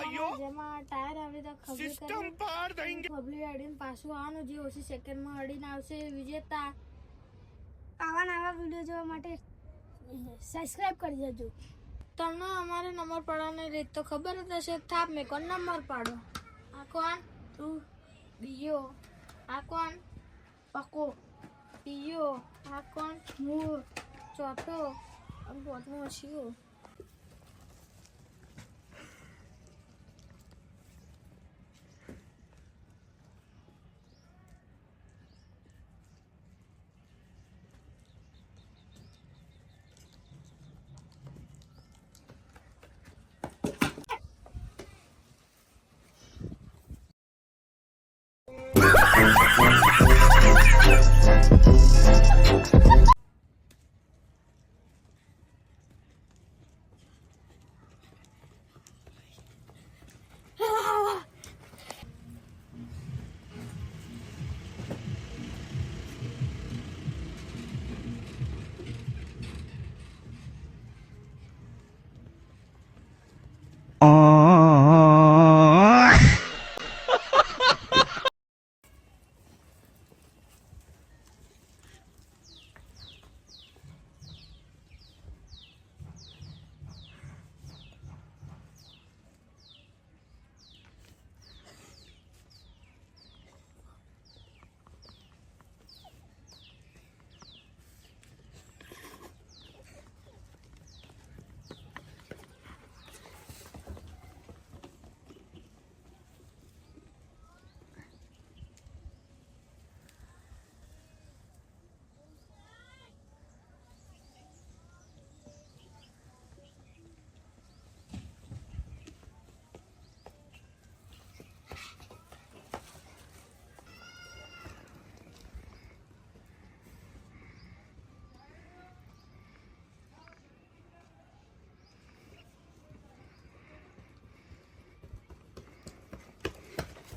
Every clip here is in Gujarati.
જેમાં ટાયર આવે તો સિસ્ટમ પાર દેંગે ખબલી અડીને પાછું આવવાનું જે ઓછી સેકન્ડમાં અડીને આવશે વિજેતા આવા વિડીયો જોવા માટે સબસ્ક્રાઇબ કરી દેજો તમને અમારે નંબર પાડવાની રીત તો ખબર જ હશે થાપ મેં કોણ નંબર પાડો આ કોણ તું બીજો આ કોણ પકો ત્રીજો આ કોણ હું ચોથો અને પાંચમો હસ્યો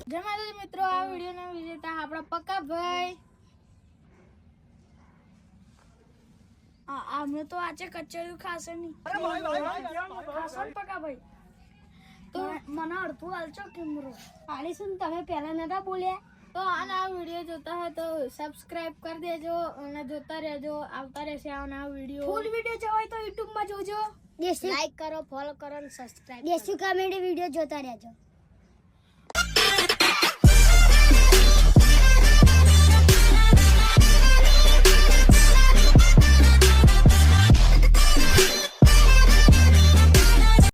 જય માતાજી મિત્રો આ વિડીયોના વિજેતા આપણા પક્કા ભાઈ અમે તો આજે કચરિયું ખાશે નહીં ખાશો ને પક્કા ભાઈ તો મને અડધું હાલશો કેમરો હાલીશું ને તમે પહેલા નતા બોલ્યા તો આ વિડીયો જોતા હોય તો સબસ્ક્રાઇબ કરી દેજો અને જોતા રહેજો આવતા રહેશે આ વિડીયો ફૂલ વિડીયો જોવો હોય તો YouTube માં જોજો લાઈક કરો ફોલો કરો અને સબસ્ક્રાઇબ દેશી કોમેડી વિડીયો જોતા રહેજો